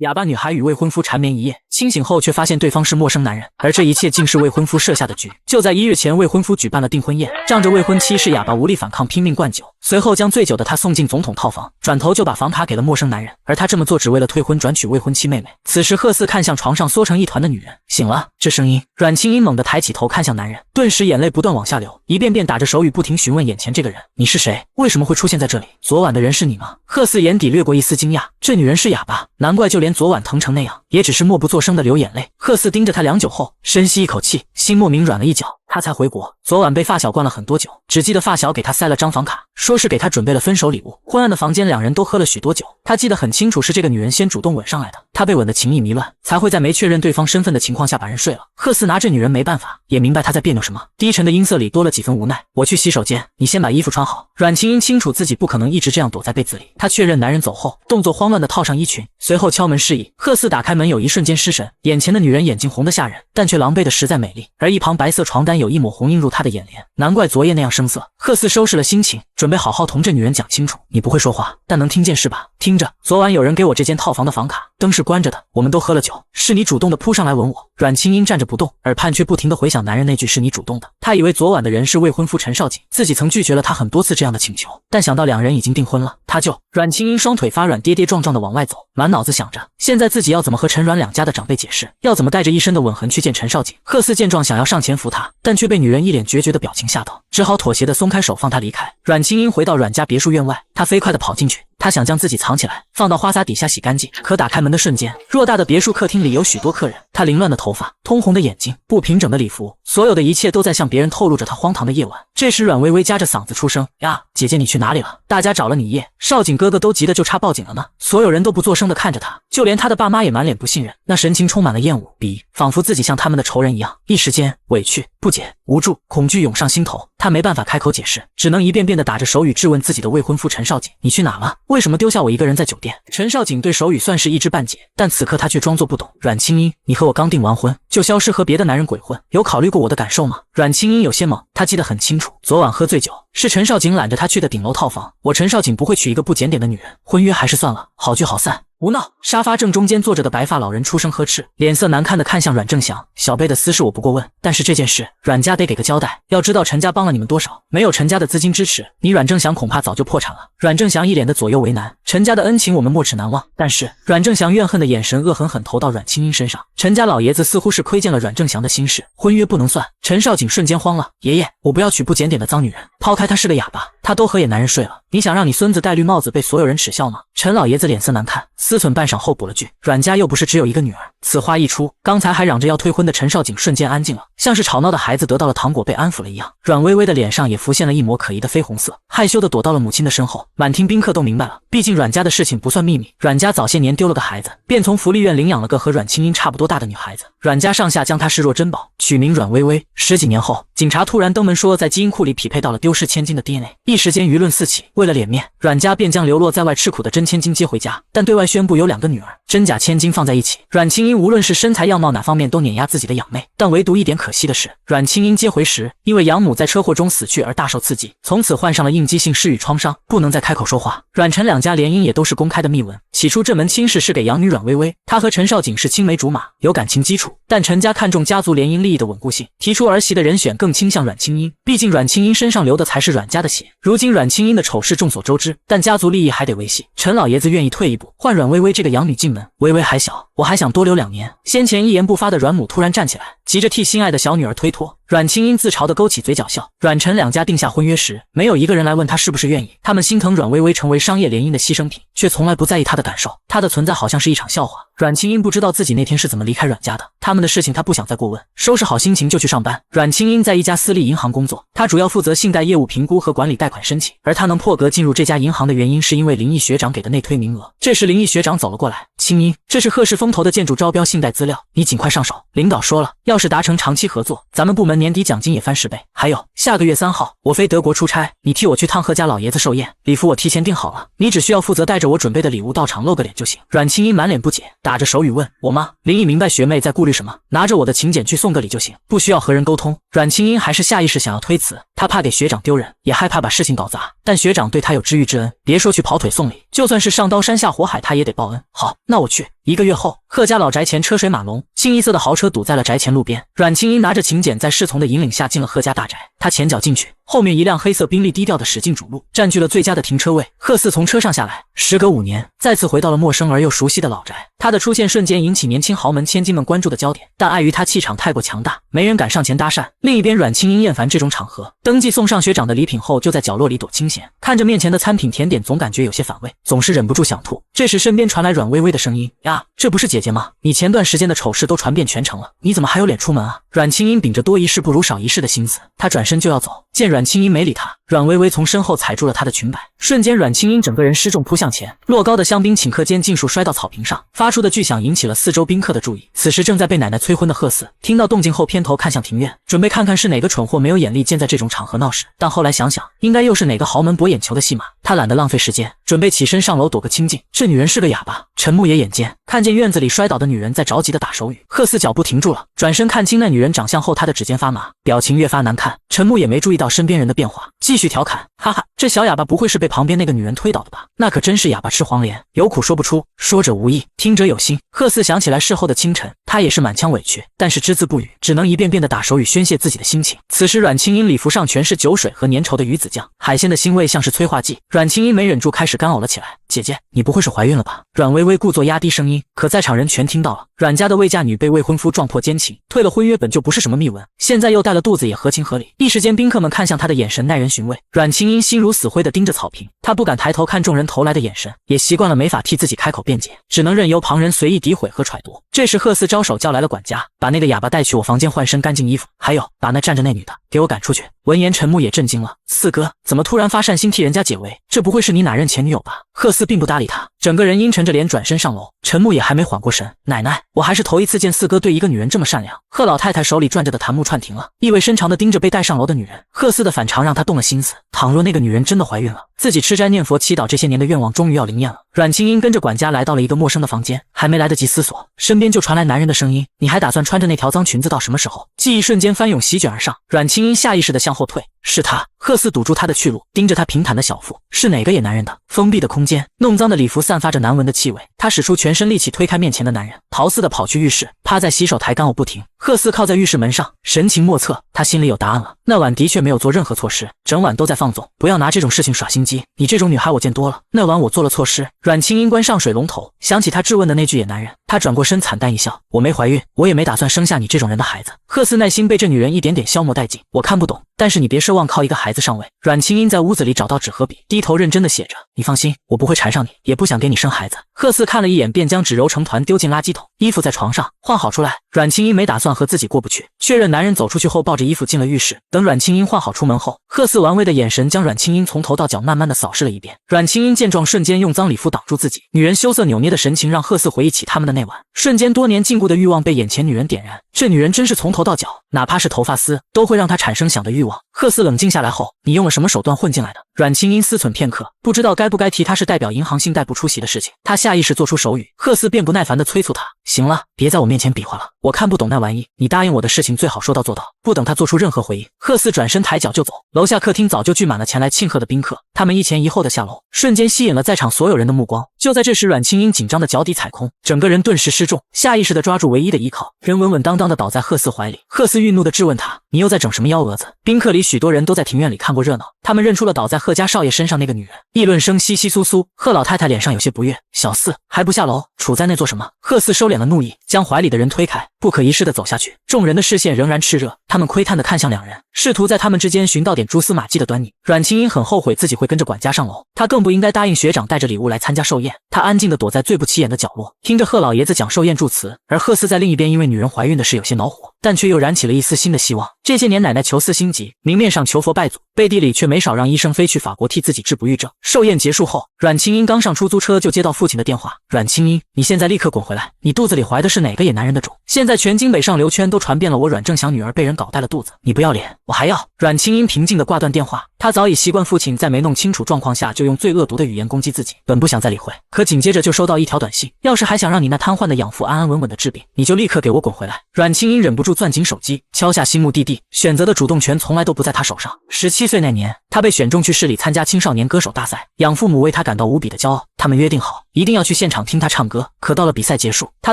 哑巴女孩与未婚夫缠绵一夜，清醒后却发现对方是陌生男人，而这一切竟是未婚夫设下的局。就在1日前，未婚夫举办了订婚宴，仗着未婚妻是哑巴无力反抗，拼命灌酒，随后将醉酒的他送进总统套房，转头就把房卡给了陌生男人。而他这么做只为了退婚转娶未婚妻妹妹。此时贺四看向床上缩成一团的女人，醒了。这声音，阮清音猛地抬起头看向男人，顿时眼泪不断往下流，一遍遍打着手语不停询问眼前这个人：你是谁？为什么会出现在这里？昨晚的人是你吗？贺四眼底掠过一丝惊讶，这女人是哑巴，难怪就连昨晚疼成那样，也只是默不作声的流眼泪。贺四盯着她良久后，深吸一口气，心莫名软了一角。他才回国，昨晚被发小灌了很多酒，只记得发小给他塞了张房卡，说是给他准备了分手礼物。昏暗的房间，两人都喝了许多酒，他记得很清楚，是这个女人先主动吻上来的，他被吻的情意迷乱，才会在没确认对方身份的情况下把人睡了。贺四拿这女人没办法，也明白她在别扭什么，低沉的音色里多了几分无奈。我去洗手间，你先把衣服穿好。阮清音清楚自己不可能一直这样躲在被子里，她确认男人走后，动作慌乱地套上衣裙，随后敲门示意。贺四打开门，有一瞬间失神，眼前的女人眼睛红得吓人，但却狼狈的实在美丽，而一旁白色床单有一抹红映入他的眼帘，难怪昨夜那样生涩。贺四收拾了心情，准备好好同这女人讲清楚。你不会说话，但能听见是吧？听着，昨晚有人给我这间套房的房卡，灯是关着的，我们都喝了酒，是你主动的扑上来吻我。阮清音站着不动，耳畔却不停地回想男人那句是你主动的。他以为昨晚的人是未婚夫陈少景，自己曾拒绝了他很多次这样的请求，但想到两人已经订婚了，他就……阮清音双腿发软，跌跌撞撞地往外走，满脑子想着现在自己要怎么和陈阮两家的长辈解释，要怎么带着一身的吻痕去见陈少景。贺四见状想要上前扶他，但却被女人一脸决绝的表情吓到，只好妥协地松开手放他离开。阮清音回到阮家别墅院外，他飞快地跑进去，他想将自己藏起来，放到花洒底下洗干净。可打开门的瞬间，偌大的别墅客厅里有许多客人，他凌乱的头发，通红的眼睛，不平整的礼服，所有的一切都在向别人透露着他荒唐的夜晚。这时阮微微夹着嗓子出声：呀，姐姐你去哪里了？大家找了你一夜，少景哥哥都急得就差报警了呢。所有人都不作声地看着他，就连他的爸妈也满脸不信任，那神情充满了厌恶、鄙夷，仿佛自己像他们的仇人一样。一时间，委屈、不解、无助、恐惧涌上心头，他没办法开口解释，只能一遍遍地打着手语质问自己的未婚夫陈少景：你去哪了？为什么丢下我一个人在酒店？陈少景对手语算是一知半解，但此刻他却装作不懂。阮清音，你和我刚订完婚，就消失和别的男人鬼混，有考虑过我的感受吗？阮清音有些懵，他记得很清楚，昨晚喝醉酒是陈少景揽着他去的顶楼套房，我陈少景不会娶一个不检点的女人，婚约还是算了，好聚好散。无闹，沙发正中间坐着的白发老人出声呵斥，脸色难看的看向阮正祥：小贝的私事我不过问，但是这件事阮家得给个交代，要知道陈家帮了你们多少，没有陈家的资金支持，你阮正祥恐怕早就破产了。阮正祥一脸的左右为难，陈家的恩情我们没齿难忘，但是阮正祥怨恨的眼神恶狠狠投到阮清音身上，陈家老爷子似乎是窥见了阮正祥的心事，婚约不能算。陈少景瞬间慌了，爷爷，我不要娶不检点的脏女人，抛开她是个哑巴，她都和野男人睡了，你想让你孙子戴绿帽子被所有人耻笑吗？陈老爷子脸色难看，思忖半晌后补了句：阮家又不是只有一个女儿。此话一出，刚才还嚷着要退婚的陈少景瞬间安静了，像是吵闹的孩子得到了糖果被安抚了一样。阮微微的脸上也浮现了一抹可疑的绯红色，害羞的躲到了母亲的身后。满厅宾客都明白了，毕竟阮家的事情不算秘密，阮家早些年丢了个孩子，便从福利院领养了个和阮清音差不多大的女孩子，阮家上下将她视若珍宝，取名阮微微。10几年后，警察突然登门说在基因库里匹配到了丢失千金的 DNA， 一时间舆论四起，为了脸面，阮家便将流落在外吃苦的真千金接回家，但对外宣布有2个女儿，真假千金放在一起，阮清音无论是身材样貌哪方面都碾压自己的养妹，但唯独一点可惜的是，阮清音接回时因为养母在车祸中死去而大受刺激，从此患上了应激性失语创伤，不能再开口说话。阮陈两家联姻也都是公开的密文，起初这门亲事是给养女阮微微，她和陈少景是青梅竹马，有感情基础，但陈家看重家族联姻利益的稳固性，提出儿媳的人选更倾向阮清音，毕竟阮清音身上流的才是阮家的血。如今阮清音的丑事众所周知，但家族利益还得维系，陈老爷子愿意退一步，换阮微微这个养女进门。微微还小，我还想多留2年。先前一言不发的阮母突然站起来，急着替心爱的小女儿推脱。阮清音自嘲地勾起嘴角笑。阮陈两家定下婚约时，没有一个人来问她是不是愿意，他们心疼阮微微成为商业联姻的牺牲品，却从来不在意她的感受，她的存在好像是一场笑话。阮清音不知道自己那天是怎么离开阮家的，他们的事情她不想再过问，收拾好心情就去上班。阮清音在一家私立银行工作，她主要负责信贷业务评估和管理贷款申请，而她能破格进入这家银行的原因是因为林毅学长给的内推名额。这时林毅学长走了过来，清音，这是贺氏风投的建筑招标信贷资料，你尽快上手，领导说了，要是达成长期合作，咱们部门年底奖金也翻10倍。还有下个月3号我飞德国出差，你替我去趟贺家老爷子寿宴，礼服我提前订好了，你只需要负责带着我准备的礼物到场露个脸就行。阮清音满脸不解，打着手语问，我吗？林毅明白学妹在顾虑什么，拿着我的请柬去送个礼就行，不需要和人沟通。阮清音还是下意识想要推辞，她怕给学长丢人，也害怕把事情搞砸，但学长对她有知遇之恩，别说去跑腿送礼，就算是上刀山下火海她也得报恩。好，那我去。1个月后，贺家老宅前车水马龙，清一色的豪车堵在了宅前路边。阮清英拿着请柬，在侍从的引领下进了贺家大宅。他前脚进去，后面一辆黑色宾利低调的驶进主路，占据了最佳的停车位。贺四从车上下来，时隔5年，再次回到了陌生而又熟悉的老宅。他的出现瞬间引起年轻豪门千金们关注的焦点，但碍于他气场太过强大，没人敢上前搭讪。另一边，阮清英厌烦这种场合，登记送上学长的礼品后，就在角落里躲清闲，看着面前的餐品甜点，总感觉有些反胃，总是忍不住想吐。这时，身边传来阮微微的声音：“呀，这不是姐姐吗？你前段时间的丑事都传遍全城了，你怎么还有脸出门啊？”阮清英秉着多一事不如少一事的心思，她转身就要走，见阮清英没理她，阮微微从身后踩住了她的裙摆，瞬间阮清英整个人失重扑向前，落高的香槟顷刻间尽数摔到草坪上，发出的巨响引起了四周宾客的注意。此时正在被奶奶催婚的贺四听到动静后，偏头看向庭院，准备看看是哪个蠢货没有眼力见在这种场合闹事，但后来想想，应该又是哪个豪门博眼球的戏码，他懒得浪费时间，准备起身上楼躲个清静。这女人是个哑巴。陈牧野眼尖，看见院子里摔倒的女人在着急的打手语，贺四脚步停住了，转身看清那女人长相后，他的指尖发麻，表情越发难看。陈牧也没注意到身边人的变化，继续调侃：“哈哈，这小哑巴不会是被旁边那个女人推倒的吧？那可真是哑巴吃黄连，有苦说不出，说者无意，听者有心。”贺四想起来事后的清晨，他也是满腔委屈，但是只字不语，只能一遍遍的打手语宣泄自己的心情。此时阮清英礼服上全是酒水和粘稠的鱼子酱，海鲜的腥味像是催化剂，阮清英没忍住开始干呕了起来。“姐姐，你不会是怀孕了吧？”阮微微故作压低声音，可在场人全听到了。阮家的未嫁女被未婚夫撞破奸情，退了婚约本就不是什么秘闻，现在又带了肚子也合情合理。一时间宾客们看向她的眼神耐人寻味。阮清英心如死灰地盯着草坪，她不敢抬头看众人投来的眼神，也习惯了没法替自己开口辩解，只能任由旁人随意诋毁和揣度。这时贺四招手叫来了管家，把那个哑巴带去我房间换身干净衣服，还有把那站着那女的给我赶出去。闻言陈牧也震惊了：“四哥怎么突然发善心替人家解围？这不会是你哪任前女友吧？”贺四并不搭理他，整个人阴沉着脸转身上楼。陈牧也还没缓过神：“奶奶，我还是头一次见四哥对一个女人这么善良。”贺老太太手里转着的檀木串停了，意味深长地盯着被带上楼的女人。贺四的反常让他动了心思，倘若那个女人真的怀孕了，自己吃斋念佛祈祷这些年的愿望终于要灵验了。阮清英跟着管家来到了一个陌生的房间，还没来得及思索，身边就传来男人的声音：“你还打算穿着那条脏裙子到什么时候？”记忆瞬间翻涌席卷而上，阮清英下意识地向后退。是他。贺四堵住他的去路，盯着他平坦的小腹，是哪个野男人的？封闭的空间，弄脏的礼服散发着难闻的气味。他使出全身力气推开面前的男人，逃似的跑去浴室，趴在洗手台干呕不停。贺四靠在浴室门上，神情莫测。他心里有答案了，那晚的确没有做任何错事，整晚都在放纵。不要拿这种事情耍心机，你这种女孩我见多了。那晚我做了错事。阮清英关上水龙头，想起他质问的那句野男人，他转过身惨淡一笑：“我没怀孕，我也没打算生下你这种人的孩子。”贺四耐心被这女人一点点消磨殆尽。我看不懂，但是你别奢望靠一个孩子上位。阮清英在屋子里找到纸和笔，低头认真的写着：“你放心，我不会缠上你，也不想给你生孩子。”贺四看了一眼，便将纸揉成团丢进垃圾桶。衣服在床上换好出来，阮清英没打算和自己过不去，确认男人走出去后，抱着衣服进了浴室。等阮清英换好出门后，贺四玩味的眼神将阮清英从头到脚慢慢的扫视了一遍。阮清英见状，瞬间用脏礼服挡住自己，女人羞涩扭捏的神情让贺四回忆起他们的那晚，瞬间多年禁锢的欲望被眼前女人点燃。这女人真是从头到脚，哪怕是头发丝都会让他产生想的欲望。贺四冷静下来后，你用了什么手段混进来的？阮清英思忖片刻，不知道该不该提他是代表银行信贷部出席的事情，他下意识做出手语。贺四便不耐烦地催促他：“行了，别在我面前比划了，我看不懂那玩意，你答应我的事情最好说到做到。”不等他做出任何回应，贺四转身抬脚就走。楼下客厅早就聚满了前来庆贺的宾客，他们一前一后的下楼，瞬间吸引了在场所有人的目光。就在这时，阮清英紧张的脚底踩空，整个人顿时失重，下意识地抓住唯一的依靠，人稳稳当当地倒在贺四怀里。贺四愠怒地质问他：“你又在整什么幺蛾子？”宾客里许多人都在庭院里看过热闹，他们认出了倒在贺家少爷身上那个女人，议论声稀稀疏疏。贺老太太脸上有些不悦：“小四还不下楼，杵在那做什么？”贺四收敛了怒意，将怀里的人推开，不可一世地走下去。众人的视线仍然炽热，他们窥探地看向两人，试图在他们之间寻到点蛛丝马迹的端倪。阮清英很后悔自己会跟着管家上楼，她更不应该答应学长带着礼物来参加寿宴。她安静地躲在最不起眼的角落，听着贺老爷子讲寿宴祝词，而贺四在另一边因为女人怀孕的事有些恼火，但却又燃起了一丝新的希望。这些年奶奶求嗣心急，明面上求佛拜祖，背地里却没少让医生飞去法国替自己治不育症。寿宴结束后，阮清英刚上出租车就接到父亲的电话：“阮清英，你现在立刻滚回来，你肚子里怀的是哪个野男人的种？现在全京北上流圈都传遍了我阮正祥女儿被人搞带了肚子，你不要脸，我还要！”阮清英平静地挂断电话，她早已习惯父亲在没弄清楚状况下就用最恶毒的语言攻击自己，本不想再理会，可紧接着就收到一条短信：“要是还想让你那瘫痪的养父安安稳稳的治病，你就立刻给我滚回来。”阮清英忍不住住攥紧手机，敲下心目的地，选择的主动权从来都不在他手上。17岁那年，他被选中去市里参加青少年歌手大赛，养父母为他感到无比的骄傲，他们约定好一定要去现场听他唱歌。可到了比赛结束，他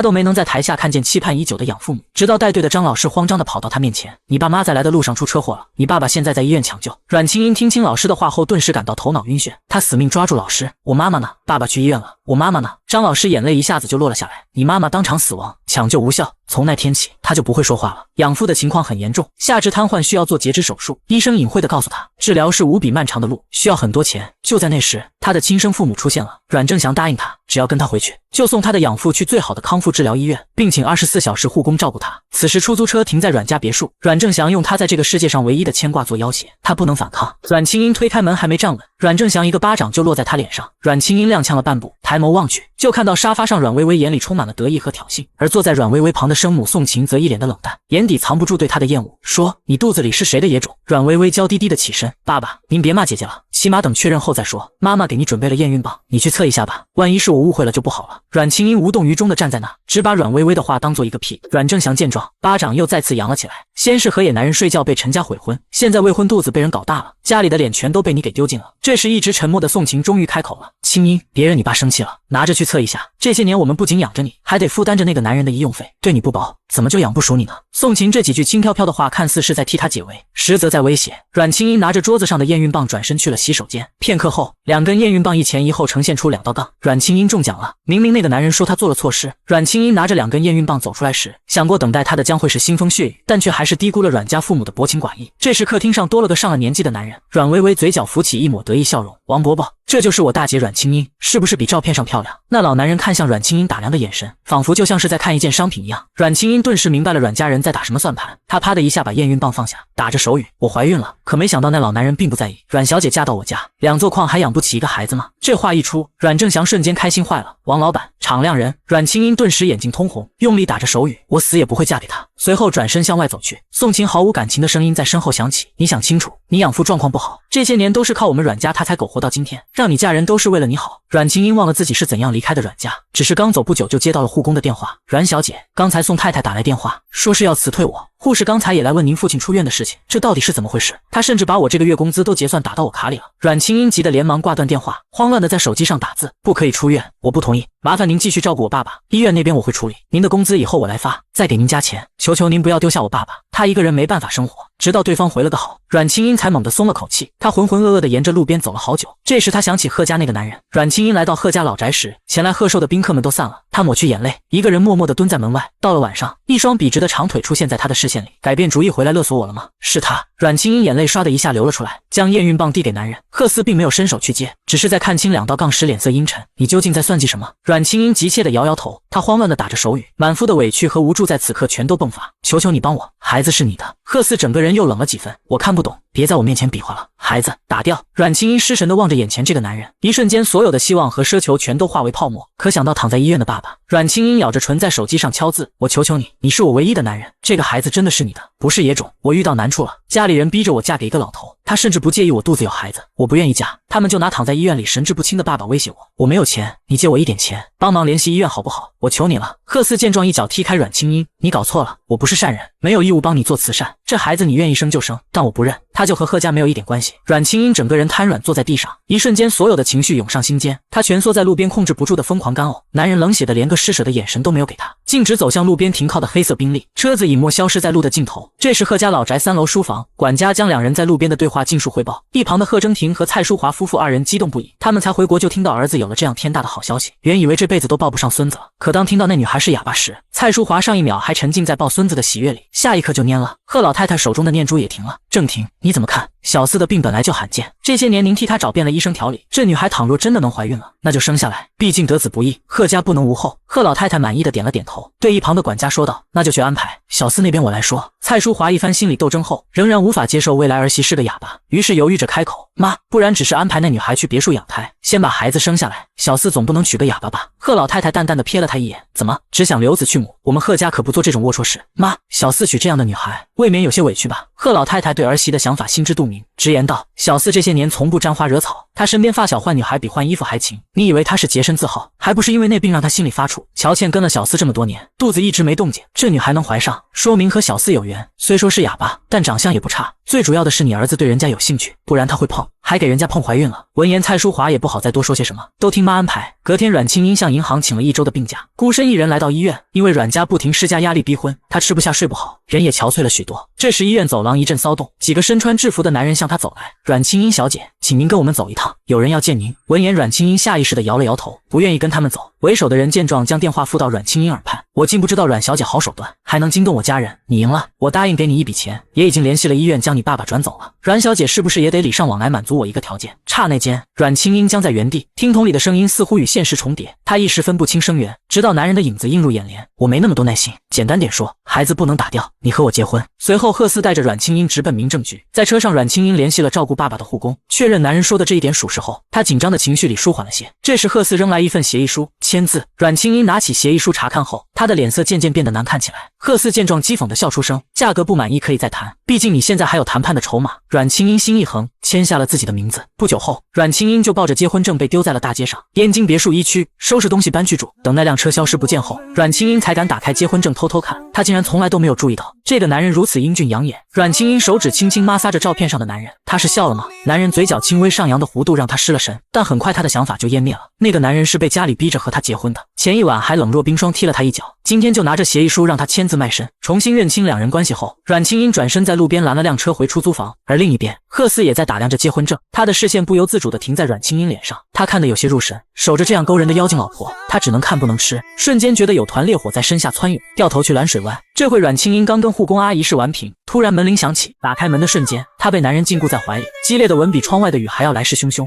都没能在台下看见期盼已久的养父母，直到带队的张老师慌张地跑到他面前：“你爸妈在来的路上出车祸了，你爸爸现在在医院抢救。”阮清英听清老师的话后，顿时感到头脑晕眩，他死命抓住老师：“我妈妈呢？爸爸去医院了，我妈妈呢？”张老师眼泪一下子就落了下来：“你妈妈当场死亡，抢救无效。”从那天起，他就不会说话了。养父的情况很严重，下肢瘫痪，需要做截肢手术。医生隐晦地告诉他，治疗是无比漫长的路，需要很多钱。就在那时，他的亲生父母出现了。阮正祥答应他，只要跟他回去，就送他的养父去最好的康复治疗医院，并请24小时护工照顾他。此时出租车停在阮家别墅，阮正祥用他在这个世界上唯一的牵挂做要挟，他不能反抗。阮清英推开门还没站稳，阮正祥一个巴掌就落在他脸上。阮清英踉跄了半步，抬眸望去，就看到沙发上阮微微眼里充满了得意和挑衅，而坐在阮微微旁的生母宋晴则一脸的冷淡，眼底藏不住对他的厌恶，说：“你肚子里是谁的野种？”阮微微娇滴滴的起身：“爸爸，您别骂姐姐了，起码等确认后再说。妈妈给你准备了验孕棒，你去测一下吧，万一是我误会了就不好了。”阮清英无动于衷的站在那，只把阮微微的话当做一个屁。阮正祥见状，巴掌又再次扬了起来。先是和野男人睡觉被陈家悔婚，现在未婚肚子被人搞大了，家里的脸全都被你给丢尽了。这时一直沉默的宋晴终于开口了：“清英，别惹你爸生气了，拿着去测一下。这些年我们不仅养着你，还得负担着那个男人的医用费，对你不薄，怎么就养不熟你呢？”宋晴这几句轻飘飘的话看似是在替他解围，实则在威胁。阮清英拿着桌子上的验孕棒转身去了洗手间，片刻后，2根验孕棒一前一后呈现出2道杠。阮清英中奖了，明明那个男人说他做了错事。阮清英拿着2根验孕棒走出来时，想过等待他的将会是腥风血雨，但却还是低估了阮家父母的薄情寡义。这时客厅上多了个上了年纪的男人，阮微微嘴角浮起一抹得意笑容：“王伯伯，这就是我大姐阮清英，是不是比照片上漂亮？”那老男人看向阮清英打量的眼神，仿佛就像是在看一件商品一样。阮清英顿时明白了阮家人在打什么算盘，他啪的一下把验孕棒放下，打着手语：“我怀孕了。”可没想到那老男人并不在意。阮小姐嫁到我家，2座矿还养不起一个孩子吗？这话一出，阮正祥瞬间开心坏了。王老板，敞亮人。阮清英顿时眼睛通红，用力打着手语：“我死也不会嫁给他。”随后转身向外走去。宋晴毫无感情的声音在身后响起：“你想清楚，你养父状况不好，这些年都是靠我们阮家他才苟活到今天，让你嫁人都是为了你好。”阮清英忘了自己是怎样离开的阮家，只是刚走不久就接到了护工的电话：“阮小姐，刚才宋太太打来电话，说是要辞退我。护士刚才也来问您父亲出院的事情，这到底是怎么回事？他甚至把我这个月工资都结算打到我卡里了。”阮清英急得连忙挂断电话，慌乱的在手机上打字：“不可以出院，我不同意，麻烦您继续照顾我爸爸，医院那边我会处理，您的工资以后我来发，再给您加钱，求求您不要丢下我爸爸，他一个人没办法生活。”直到对方回了个好，阮清英才猛地松了口气。他浑浑噩噩的沿着路边走了好久，这时他想起贺家那个男人。阮清英来到贺家老宅时，前来贺寿的宾客们都散了，他抹去眼泪，一个人默默地蹲在门外。到了晚上，一双笔直的长腿出现在他的视线里。改变主意回来勒索我了吗？是他。阮清英眼泪唰的一下流了出来，将验孕棒递给男人。贺思并没有伸手去接，只是在看清2道杠时脸色阴沉：“你究竟在算计什么？”阮清英急切地摇摇头，他慌乱地打着手语，满腹的委屈和无助在此刻全都迸发：“求求你帮我，孩子是你的。”贺思整个人又冷了几分：“我看不懂，别在我面前比划了，孩子打掉。”阮清英失神地望着眼前这个男人，一瞬间所有的希望和奢求全都化为泡沫。可想到躺在医院的爸爸，阮清英咬着唇在手机上敲字：“我求求你，你是我唯一的男人，这个孩子真的是你的，不是野种。我遇到难处了，家里人逼着我嫁给一个老头，他甚至不介意我肚子有孩子，我不愿意嫁，他们就拿躺在医院里神志不清的爸爸威胁我。我没有钱，你借我一点钱，帮忙联系医院好不好？我求你了。”贺思见状一脚踢开阮清英：“你搞错了，我不是善人，没有义务帮你做慈善，这孩子你愿意生就生，但我不认，他就和贺家没有一点关系。”阮清英整个人瘫软坐在地上，一瞬间所有的情绪涌上心间，她蜷缩在路边控制不住的疯狂干呕。男人冷血的连个施舍的眼神都没有给她，径直走向路边停靠的黑色宾利，车子隐没消失在路的尽头。这时贺家老宅3楼书房，管家将2人在路边的对话尽数汇报。一旁的贺征廷和蔡淑华夫妇2人激动不已，他们才回国就听到儿子有了这样天大的好消息，原以为这辈子都抱不上孙子了，可当听到那女孩是哑巴时，蔡淑华上一秒还沉浸在抱孙子的喜悦里，下一刻就蔫了。贺老太太手中的念珠也停了。郑婷，你怎么看？小四的病本来就罕见，这些年您替她找遍了医生调理，这女孩倘若真的能怀孕了，那就生下来，毕竟得子不易，贺家不能无后。贺老太太满意的点了点头，对一旁的管家说道：“那就去安排，小四那边我来说。”蔡淑华一番心理斗争后，仍然无法接受未来儿媳是个哑巴，于是犹豫着开口：“妈，不然只是安排那女孩去别墅养胎，先把孩子生下来，小四总不能娶个哑巴吧？”贺老太太淡淡的瞥了他一眼：“怎么，只想留子去母？我们贺家可不做这种龌龊事。妈，小四娶这样的女孩，未免有些委屈吧？贺老太太对儿媳的想法心知肚明，直言道：小四这些年从不沾花惹草，他身边发小换女孩比换衣服还勤。你以为他是洁身自好，还不是因为那病让他心里发怵？乔倩跟了小四这么多年，肚子一直没动静，这女孩能怀上，说明和小四有缘。虽说是哑巴，但长相也不差。最主要的是你儿子对人家有兴趣，不然他会碰，还给人家碰怀孕了。闻言，蔡淑华也不好再多说些什么，都听妈安排。隔天，阮清英向银行请了1周的病假，孤身一人来到医院。因为阮家不停施加压力逼婚，她吃不下睡不好，人也憔悴了许多。这时医院走廊一阵骚动，几个身穿制服的男人向她走来。阮清英小姐，请您跟我们走一趟，有人要见您。闻言，阮清英下意识地摇了摇头，不愿意跟他们走。为首的人见状，将电话付到阮清英耳畔。我竟不知道阮小姐好手段，还能惊动我家人。你赢了，我答应给你一笔钱，也已经联系了医院将你爸爸转走了。阮小姐是不是也得礼尚往来满足我一个条件？刹那间，阮清英僵在原地，听筒里的声音似乎与现实重叠，她一时分不清声源，直到男人的影子映入眼帘。我没那么多耐心，简单点说，孩子不能打掉，你和我结婚。随后，贺四带着阮清英直奔民政局，在车上，阮清英联系了照顾爸爸的护工，确认男人说的这一点属实后，她紧张的情绪里舒缓了些。这时，贺四扔来一份协议书，签字。阮清英拿起协议书查看后，她的脸色渐渐变得难看起来。贺四见状，讥讽地笑出声：价格不满意可以再谈，毕竟你现在还有谈判的筹码。阮清英心一横，签下了自己的名字。不久后，阮清英就抱着结婚证被丢在了大街上。燕京别墅1区，收拾东西搬去住。等那辆车消失不见后，阮清英才敢打开结婚证偷偷看。她竟然从来都没有注意到这个男人如此英俊养眼。阮清英手指轻轻摩挲着照片上的男人，他是笑了吗？男人嘴角轻微上扬的弧度让她失了神，但很快她的想法就湮灭了。那个男人是被家里逼着和她结婚的，前一晚还冷若冰霜踢了她一脚，今天就拿着协议书让她签字卖身。重新认清两人关系后，阮清英转身在路边拦了辆车回出租房，而另一边，贺四也在打量着结婚证，他的视线不由自主地停在阮清英脸上，他看得有些入神。守着这样勾人的妖精老婆，他只能看不能吃，瞬间觉得有团烈火在身下窜涌，掉头去拦水湾。这会阮清英刚跟护工阿姨试完屏，突然门铃响起，打开门的瞬间，她被男人禁锢在怀里，激烈的吻比窗外的雨还要来势汹汹。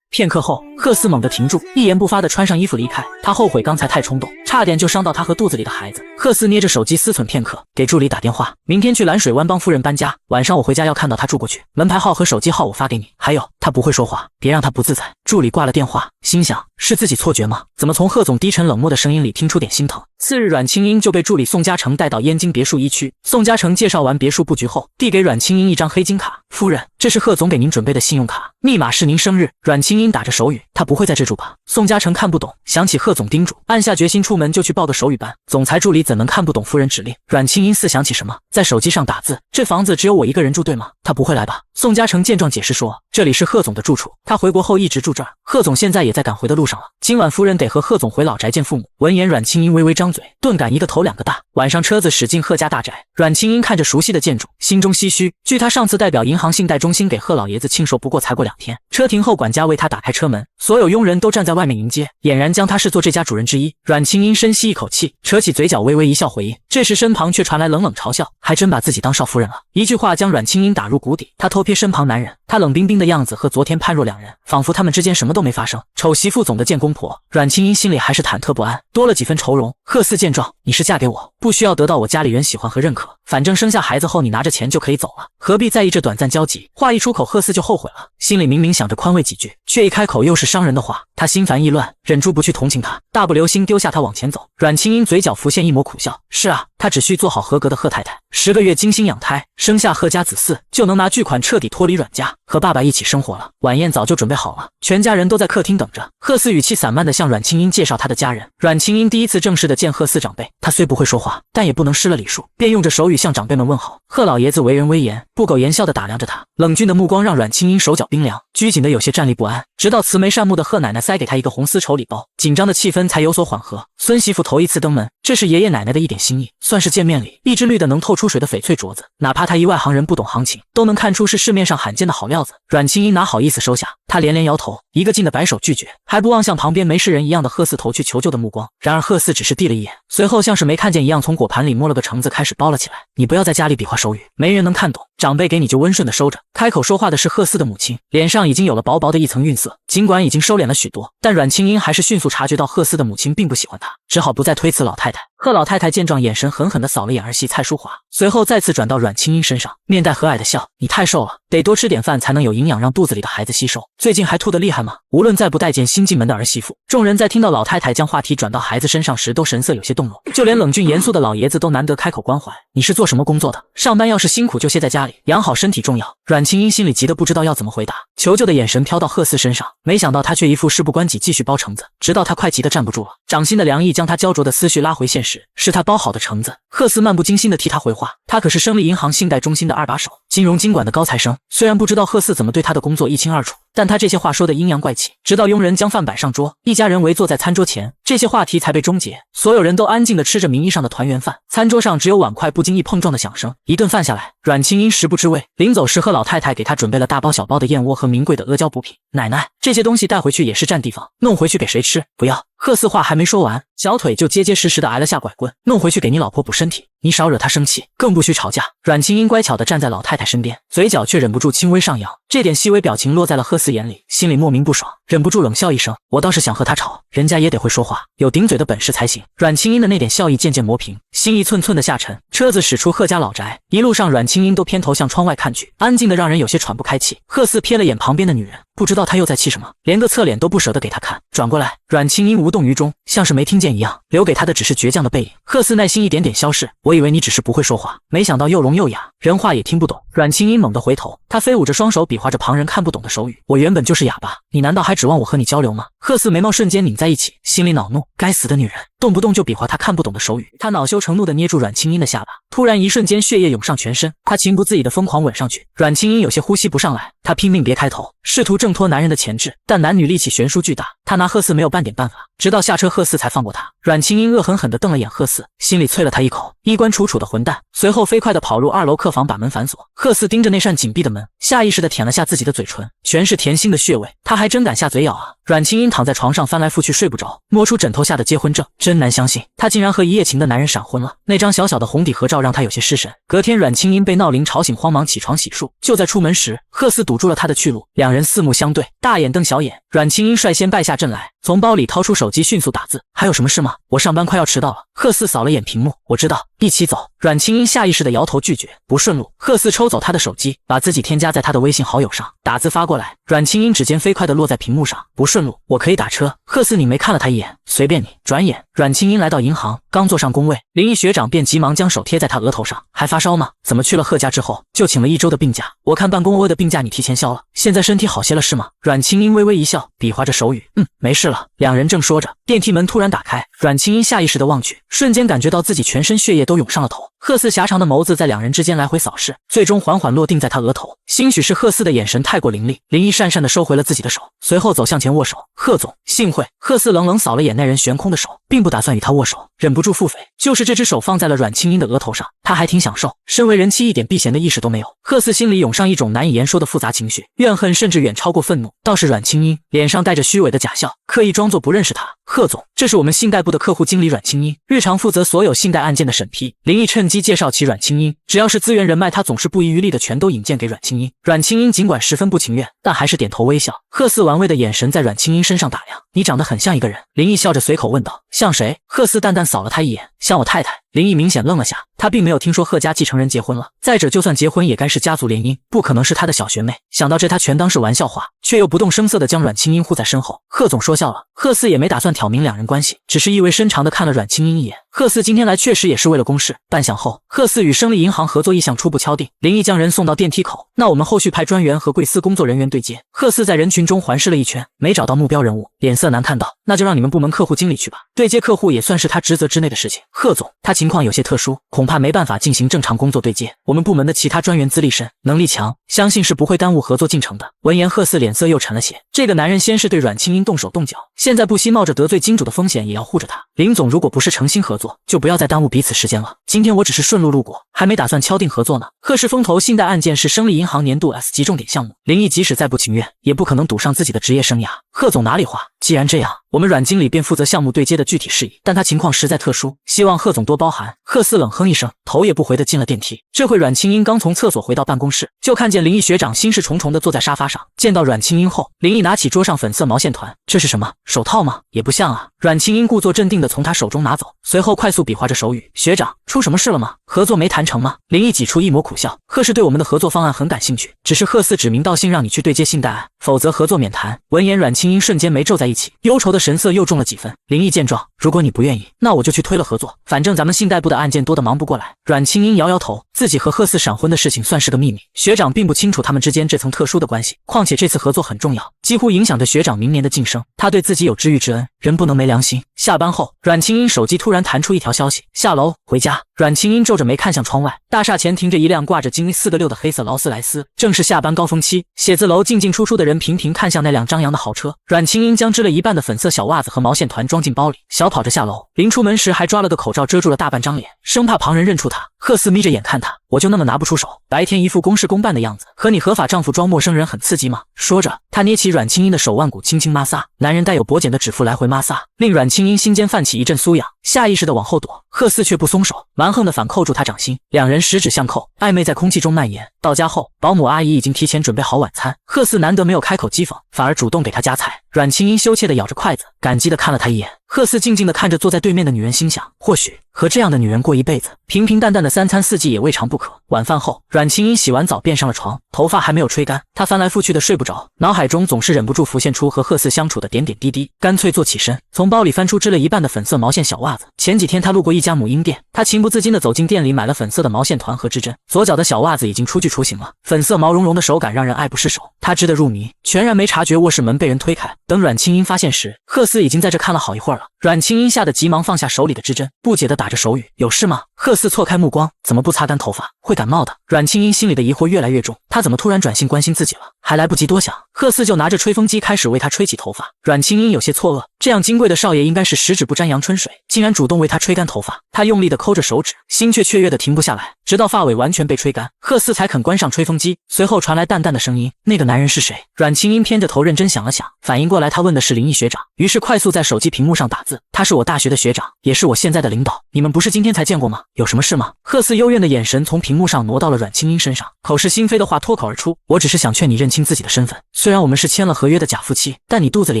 片刻后，贺四猛地停住，一言不发地穿上衣服离开。他后悔刚才太冲动，差点就伤到他和肚子里的孩子。贺四捏着手机思忖片刻，给助理打电话，明天去蓝水湾帮夫人搬家，晚上我回家要看到他住过去，门牌号和手机号我发给你。还有，他不会说话，别让他不自在。助理挂了电话，心想是自己错觉吗？怎么从贺总低沉冷漠的声音里听出点心疼？次日，阮清英就被助理宋嘉诚带到燕京别墅1区。宋嘉诚介绍完别墅布局后，递给阮清英一张黑金卡。夫人，这是贺总给您准备的信用卡，密码是您生日。阮清英打着手语，他不会在这住吧？宋嘉诚看不懂，想起贺总叮嘱，按下决心出门就去报个手语班。总裁助理怎能看不懂夫人指令？阮清英似想起什么，在手机上打字：这房子只有我一个人住对吗？他不会来吧？宋嘉诚见状解释说，这里是贺总的住处，他回国后一直住这儿，贺总现在也在赶回的路上了，今晚夫人得和贺总回老宅见父母。闻言，阮清英微微张嘴，顿感一个头两个大。晚上车子驶进贺家大宅，阮清英看着熟悉的建筑，心中唏嘘。据他上次代表银行信贷中心给贺老爷子庆寿，不过才过2天。车停后，管家为他打开车门，所有佣人都站在外面迎接，俨然将他视作这家主人之一。阮清英深吸一口气，扯起嘴角微微一笑回应。这时身旁却传来冷冷嘲笑，还真把自己当少夫人了。一句话将阮清英打入谷底。他偷瞥身旁男人，他冷冰冰的样子和昨天判若两人，仿佛他们之间什么都没发生。丑媳妇总的见公婆，阮清英心里还是忐忑不安，多了几分愁容。贺四见状，你是嫁给我，不需要得到我家里人喜欢和认可，反正生下孩子后你拿着钱就可以走了，何必在意这短暂交集？话一出口，贺四就后悔了，心里明明想着宽慰几句，却一开口又是伤人的话。他心烦意乱，忍住不去同情他，大不留心丢下他往前走。阮清英嘴角浮现一抹苦笑，是啊，他只需做好合格的贺太太，10个月精心养胎，生下贺家子嗣，就能拿巨款彻底脱离阮家，和爸爸一起生活了。晚宴早就准备好了，全家人都在客厅等着。贺四语气散漫地向阮清英介绍他的家人。阮清英第一次正式的见贺四长辈，他虽不会说话，但也不能失了礼数，便用着手语向长辈们问好。贺老爷子为人威严，不苟言笑地打量着他，冷峻的目光让阮清英手脚冰凉，拘谨的有些站立不安。直到慈眉善目的贺奶奶塞给他一个红丝绸礼包，紧张的气氛才有所缓和。孙媳妇头一次登门，这是爷爷奶奶的一点心意，算是见面礼。一只绿的能透出水的翡翠镯子，哪怕他一外行人不懂行情，都能看出是市面上罕见的好料子。阮清英哪好意思收下，他连连摇头，一个劲的摆手拒绝，还不忘向旁边没事人一样的贺四投去求救的目光。然而贺四只是递了一眼，随后像是没看见一样，从果盘里摸了个橙子开始剥了起来。你不要在家里比划手语，没人能看懂，长辈给你就温顺的收着。开口说话的是贺四的母亲，脸上已经有了薄薄的一层晕色，尽管已经收敛了许多，但阮清英还是迅速察觉到贺四的母亲并不喜欢他。只好不再推辞老太太。贺老太太见状，眼神狠狠地扫了眼儿媳蔡淑华，随后再次转到阮清音身上，面带和蔼的笑：“你太瘦了，得多吃点饭才能有营养，让肚子里的孩子吸收。最近还吐得厉害吗？”无论再不待见新进门的儿媳妇，众人在听到老太太将话题转到孩子身上时，都神色有些动容。就连冷峻严肃的老爷子都难得开口关怀：“你是做什么工作的？上班要是辛苦就歇在家里，养好身体重要。”阮清音心里急得不知道要怎么回答，求救的眼神飘到贺四身上，没想到他却一副事不关己，继续包橙子，直到他快急得站不住了，掌心的凉意将他焦灼的思绪拉回现实，是他包好的橙子。贺四漫不经心地替他回话，他可是胜利银行信贷中心的二把手，金融经管的高材生。虽然不知道贺四怎么对他的工作一清二楚，但他这些话说的阴阳怪气。直到佣人将饭摆上桌，一家人围坐在餐桌前，这些话题才被终结。所有人都安静地吃着名义上的团圆饭，餐桌上只有碗筷不经意碰撞的响声。一顿饭下来，阮清音食不知味，临走时贺老太太给他准备了大包小包的燕窝和名贵的阿胶补品。奶奶，这些东西带回去也是占地方，弄回去给谁吃？不要。贺四话还没说完，小腿就结结实实的挨了下拐棍，弄回去给你老婆补身体，你少惹她生气，更不许吵架。阮清音乖巧地站在老太太身边，嘴角却忍不住轻微上扬，这点细微表情落在了贺四眼里，心里莫名不爽，忍不住冷笑一声：“我倒是想和她吵，人家也得会说话，有顶嘴的本事才行。”阮清音的那点笑意渐渐磨平，心一寸寸的下沉。车子驶出贺家老宅，一路上阮清音都偏头向窗外看去，安静的让人有些喘不开气。贺四瞥了眼旁边的女人，不知道她又在气什么，连个侧脸都不舍得给她看。转过来，阮清音无动于衷，像是没听见一样，留给他的只是倔强的背影。贺四耐心一点点消逝，我以为你只是不会说话，没想到又聋又哑，人话也听不懂。阮清音猛地回头，他飞舞着双手比划着旁人看不懂的手语，我原本就是哑巴，你难道还指望我和你交流吗？贺四眉毛瞬间拧在一起，心里恼怒，该死的女人，动不动就比划他看不懂的手语。他恼羞成怒地捏住阮清音的下巴，突然一瞬间血液涌上全身，他情不自已地疯狂吻上去。阮清音有些呼吸不上来，他拼命别开头，试图挣脱男人的钳制，但男女力气悬殊巨大，他拿贺四没有半点办法。直到下车，贺四才放过他。阮清音恶狠狠地瞪了眼贺四，心里啐了他一口：衣冠楚楚的混蛋。随后飞快地跑入2楼客房，把门反锁。贺四盯着那扇紧闭的门，下意识地舔了下自己的嘴唇，全是甜腥的血味，他还真敢下嘴咬啊！阮清音躺在床上翻来覆去睡不着，摸出枕头下的结婚证，真难相信他竟然和一夜情的男人闪婚了。那张小小的红底合照让他有些失神。隔天，阮清音被闹铃吵醒，慌忙起床洗漱。就在出门时，贺四堵住了他的去路，两人四目相对，大眼瞪小眼。阮清音率先败下阵来，从包里掏出手机，迅速打字：“还有什么事吗？我上班快要迟到了。”贺四扫了眼屏幕：“我知道，一起走。”阮清音下意识地摇头拒绝：“不顺路。”贺四抽走他的手机，把自己添加在他的微信好友上，打字发过来。阮清音指尖飞快地落在屏幕上：“不顺路，我可以打车。”贺四拧眉看了他一眼：“随便你。”转眼，阮清音来到银行，刚坐上工位，林毅学长便急忙将手贴在他额头上：“还发烧吗？怎么去了贺家之后就请了1周的病假？我看办公欧的病假你提前消了，现在身体好些了是吗？”阮清音微微一笑，比划着手语：“没事了。”两人正说着，电梯门突然打开，阮清音下意识地望去，瞬间感觉到自己全身血液都涌上了头。贺四狭长的眸子在两人之间来回扫视，最终缓缓落定在他额头。兴许是贺四的眼神太过凌厉，林毅讪讪地收回了自己的手，随后走向前握手：“贺总，幸会。”贺四冷冷扫了眼那人悬空的手，并不打算与他握手，忍不住腹诽：就是这只手放在了阮清音的额头上，他还挺享受。身为人妻，一点避嫌的意识都没有。贺四心里涌上一种难以言说的复杂情绪，怨恨甚至远超过愤怒。倒是阮清音脸上带着虚伪的假笑，刻意装作不认识他。贺总，这是我们信贷部的客户经理阮清音，日常负责所有信贷案件的审批。林毅趁机介绍起阮清音，只要是资源人脉，他总是不遗余力的全都引荐给阮清音。阮清音尽管十分不情愿，但还是点头微笑。贺四玩味的眼神在阮清音身上打量：“你长得很像一个人。”林毅笑着随口问道：“像谁？”贺四淡淡扫了他一眼：“像我太太。”林毅明显愣了下，他并没有听说贺家继承人结婚了，再者就算结婚也该是家族联姻，不可能是他的小学妹。想到这，他全当是玩笑话，却又不动声色地将阮清音护在身后。贺总说笑了。贺四也没打算挑明两人关系，只是意味深长地看了阮清音一眼。贺四今天来确实也是为了公事。半晌后，贺四与胜利银行合作意向初步敲定，林毅将人送到电梯口。那我们后续派专员和贵司工作人员对接。贺四在人群中环视了一圈，没找到目标人物，脸色难看道：“那就让你们部门客户经理去吧，对接客户也算是他职责之内的事情。”贺总，他情况有些特殊，恐怕没办法进行正常工作对接。我们部门的其他专员资历深，能力强，相信是不会耽误合作进程的。闻言，贺四脸色又沉了些。这个男人先是对阮清音动手动脚，现在不惜冒着得罪金主的风险也要护着他。林总如果不是诚心合作，就不要再耽误彼此时间了。今天我只是顺路路过，还没打算敲定合作呢。贺氏风投信贷案件是胜利银行年度 S 级重点项目，林毅即使再不情愿，也不可能赌上自己的职业生涯。贺总哪里话？既然这样，我们阮经理便负责项目对接的具体事宜，但他情况实在特殊，希望贺总多包涵。贺四冷哼一声，头也不回地进了电梯。这会阮清英刚从厕所回到办公室，就看见林毅学长心事重重地坐在沙发上。见到阮清英后，林毅拿起桌上粉色毛线团，这是什么？手套吗？也不像啊。阮清英故作镇定地从他手中拿走，随后快速比划着手语：学长，出什么事了吗？合作没谈成吗？林毅挤出一抹苦笑，贺氏对我们的合作方案很感兴趣，只是贺四指名道姓让你去对接信贷案，否则合作免谈。闻言，阮清英瞬间眉皱在一起，忧愁的神色又重了几分。林毅见状，如果你不愿意，那我就去推了合作，反正咱们信贷部的案件多得忙不过来。阮清英摇摇头，自己和贺四闪婚的事情算是个秘密，学长并不清楚他们之间这层特殊的关系，况且这次合作很重要，几乎影响着学长明年的晋升，他对自己有知遇之恩，人不能没良心。下班后，阮清英手机突然弹出一条消息：下楼回家。阮清英皱着眉看向窗外，大厦前停着一辆挂着金466的黑色劳斯莱斯，正是下班高峰期，写字楼进进出出的人频频看向那辆张扬的豪车。阮清英将织了一半的粉色小袜子和毛线团装进包里，小跑着下楼，临出门时还抓了个口罩遮住了大半张脸，生怕旁人认出他。贺四眯着眼看他，我就那么拿不出手？白天一副公事公办的样子，和你合法丈夫装陌生人很刺激吗？说着，他捏起阮清英的手腕骨轻轻摩挲，男人带有薄茧的指腹来回摩挲，令阮清英心间泛起一阵酥痒，下意识地往后躲。贺四却不松手，蛮横地反扣住他掌心，两人十指相扣，暧昧在空气中蔓延。到家后，保姆阿姨已经提前准备好晚餐，贺四难得没有开口讥讽，反而主动给他夹菜。阮清英羞怯地咬着筷子，感激地看了他一眼。贺四静静地看着坐在对面的女人，心想，或许和这样的女人过一辈子，平平淡淡的三餐四季也未尝不可。晚饭后，阮清英洗完澡便上了床，头发还没有吹干，她翻来覆去的睡不着，脑海中总是忍不住浮现出和贺四相处的点点滴滴，干脆坐起身，从包里翻出织了一半的粉色毛线小袜子。前几天她路过一家母婴店，她情不自禁地走进店里买了粉色的毛线团和织针，左脚的小袜子已经初具雏形了，粉色毛茸茸的手感让人爱不释手，她织得入迷，全然没察觉卧室门被人推开。等阮清英发现时，贺四已经在这看了好一会儿了。阮清英吓得急忙放下手里的织针，不解地打着手语：有事吗？贺四错开目光，怎么不擦干头发？会感冒的。阮清英心里的疑惑越来越重，她怎么突然转性关心自己了？还来不及多想，贺四就拿着吹风机开始为她吹起头发。阮清英有些错愕，这样金贵的少爷应该是十指不沾阳春水，竟然主动为她吹干头发。她用力地抠着手指，心却雀跃地停不下来，直到发尾完全被吹干，贺四才肯关上吹风机。随后传来淡淡的声音：那个男人是谁？阮清英偏着头认真想了想，反应过来他问的是林毅学长，于是快速在手机屏幕上打字：他是我大学的学长，也是我现在的领导，你们不是今天才见过吗？有什么事吗？贺四幽怨的眼神从屏幕上挪到了阮清英身上，口是心非的话脱口而出：我只是想劝你认清自己的身份，虽然我们是签了合约的假夫妻，但你肚子里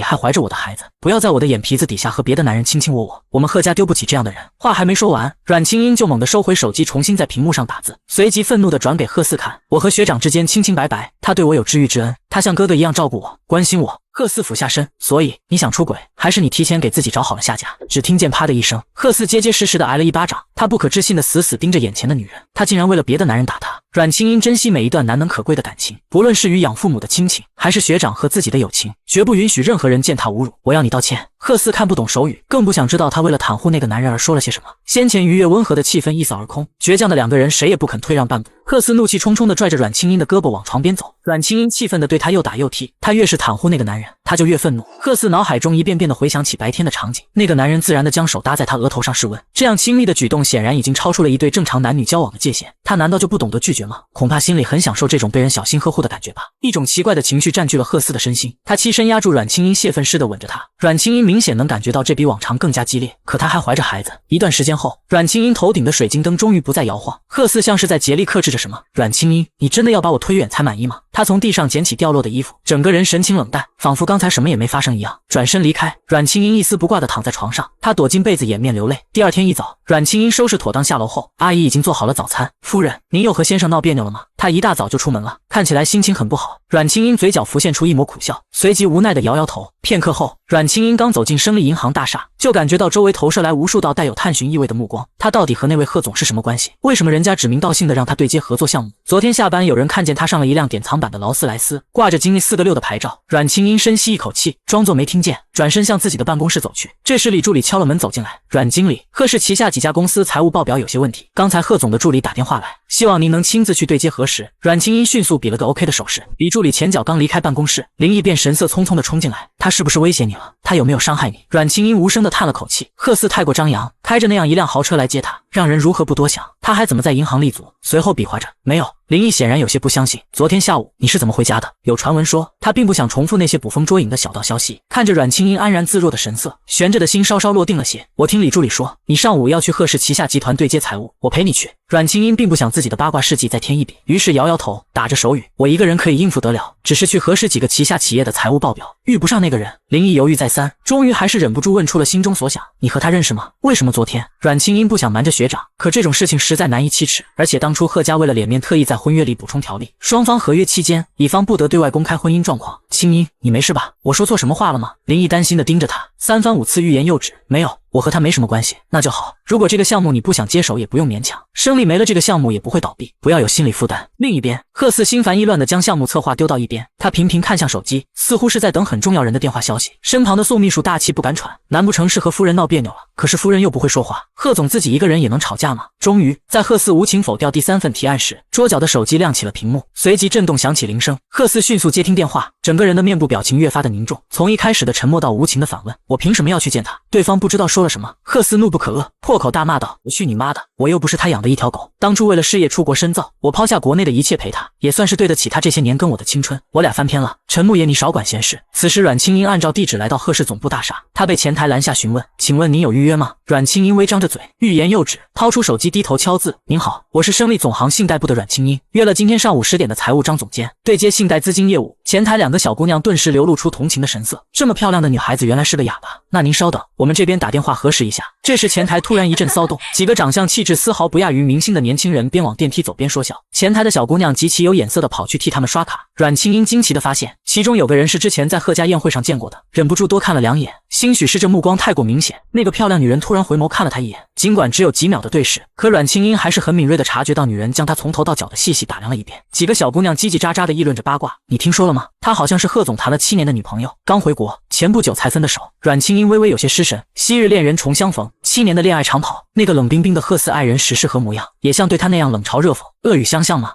还怀着我的孩子，不要在我的眼皮子底下和别的男人卿卿我我，我们贺家丢不起这样的人。话还没说完，阮清英就猛地收回手机，重新在屏幕上打字，随即愤怒地转给贺四看：我和学长之间清清白白，他对我有知遇之恩，他像哥哥一样照顾我，关心我。贺四俯下身，所以你想出轨，还是你提前给自己找好了下家？只听见啪的一声，贺四结结实实的挨了一巴掌。他不可置信的死死盯着眼前的女人，他竟然为了别的男人打他。阮清英珍惜每一段难能可贵的感情，不论是与养父母的亲情，还是学长和自己的友情，绝不允许任何人践踏侮辱。我要你道歉。贺四看不懂手语，更不想知道他为了袒护那个男人而说了些什么。先前愉悦温和的气氛一扫而空，倔强的两个人谁也不肯退让半步。贺四怒气冲冲地拽着阮清英的胳膊往床边走，阮清英气愤地对他又打又踢，他越是袒护那个男人，他就越愤怒。贺四脑海中一遍遍地回想起白天的场景，那个男人自然地将手搭在他额头上试问，这样亲密的举动显然已经超出了一对正常男女交往的界限，他难道就不懂得拒绝吗？恐怕心里很享受这种被人小心呵护的感觉吧。一种奇怪的情绪占据了贺四的身心，他栖身压住阮清英，泄愤似的吻着她。阮清英明显能感觉到这比往常更加激烈，可她还怀着孩子。一段时间后，阮清英头顶的水晶灯终于不再摇晃，贺四像是在竭力克制着什么。阮清英，你真的要把我推远才满意吗？他从地上捡起掉落的衣服，整个人神情冷淡，仿佛刚才什么也没发生一样，转身离开。阮清英一丝不挂地躺在床上，她躲进被子掩面流泪。第二天一早，阮清英收拾妥当下楼后，阿姨已经做好了早餐。夫人，您又和先生闹别扭了吗？她一大早就出门了，看起来心情很不好。阮清英嘴角浮现出一抹苦笑，随即无奈地摇摇头。片刻后，阮清英刚走进胜利银行大厦，就感觉到周围投射来无数道带有探寻意味的目光。她到底和那位贺总是什么关系？为什么人家指名道姓的让她对接合作项目？昨天下班有人看见她上了一辆典藏版的劳斯莱斯，挂着金立466的牌照。阮清英深吸一口气，装作没听见，转身向自己的办公室走去。这时李助理敲了门走进来：阮经理，贺氏旗下几家公司财务报表有些问题，刚才贺总的助理打电话来，希望您能亲自去对接核实。阮清英迅速比了个 OK 的手势。李助理前脚刚离开办公室，林毅便神色匆匆地冲进来：他是不是威胁你了？他有没有伤害你？阮清英无声地叹了口气，贺四太过张扬，开着那样一辆豪车来接他，让人如何不多想？他还怎么在银行立足？随后比划着，没有。林毅显然有些不相信，昨天下午你是怎么回家的？有传闻说，他并不想重复那些捕风捉影的小道消息。看着阮清英安然自若的神色，悬着的心稍稍落定了些。我听李助理说，你上午要去贺氏旗下集团对接财务，我陪你去。阮清英并不想自己的八卦事迹再添一笔，于是摇摇头，打着手语，我一个人可以应付得了，只是去核实几个旗下企业的财务报表，遇不上那个人。林毅犹豫再三，终于还是忍不住问出了心中所想，你和他认识吗？为什么昨天？阮清英不想瞒着学长，可这种事情实在难以启齿，而且当初贺家为了脸面特意在婚约里补充条例，双方合约期间，乙方不得对外公开婚姻状况。清英，你没事吧？我说错什么话了吗？林毅担心地盯着他，三番五次欲言又止，没有。我和他没什么关系，那就好。如果这个项目你不想接手，也不用勉强。胜利没了，这个项目也不会倒闭，不要有心理负担。另一边，贺四心烦意乱地将项目策划丢到一边，他频频看向手机，似乎是在等很重要人的电话消息。身旁的宋秘书大气不敢喘，难不成是和夫人闹别扭了？可是夫人又不会说话，贺总自己一个人也能吵架吗？终于，在贺四无情否掉第3份提案时，桌角的手机亮起了屏幕，随即震动响起铃声。贺四迅速接听电话，整个人的面部表情越发的凝重，从一开始的沉默到无情的反问：我凭什么要去见他？对方不知道说了什么，贺四怒不可遏，破口大骂道：我去你妈的！我又不是他养的一条狗，当初为了事业出国深造，我抛下国内的一切陪他，也算是对得起他这些年跟我的青春。我俩翻篇了，陈牧爷你少管闲事。此时阮清英按照地址来到贺氏总部大厦，他被前台拦下询问，请问您有预约吗？阮清英微张着嘴，欲言又止，掏出手机低头敲字，您好，我是胜利总行信贷部的阮清英，约了今天上午10点的财务张总监对接信贷资金业务。前台2个小姑娘顿时流露出同情的神色，这么漂亮的女孩子原来是个哑巴。那您稍等，我们这边打电话核实一下。这时前台突然一阵骚动，几个长相气质丝毫不亚于明星的年轻人边往电梯走边说笑。前台的小姑娘极其有眼色的跑去替他们刷卡。阮清英惊奇的发现，其中有个人是之前在贺家宴会上见过的，忍不住多看了2眼。兴许是这目光太过明显，那个漂亮女人突然回眸看了他一眼，尽管只有几秒的对视，可阮清英还是很敏锐的察觉到女人将她从头到脚的细细打量了一遍。几个小姑娘叽叽喳喳的议论着八卦，你听说了吗？他好像是贺总谈了7年的女朋友，刚回国，前不久才分的手。阮清英微微有些失神，昔日恋人重相逢，7年的恋爱长跑，那个冷冰冰的贺四爱人时是何模样？也像对他那样冷嘲热讽、恶语相向吗？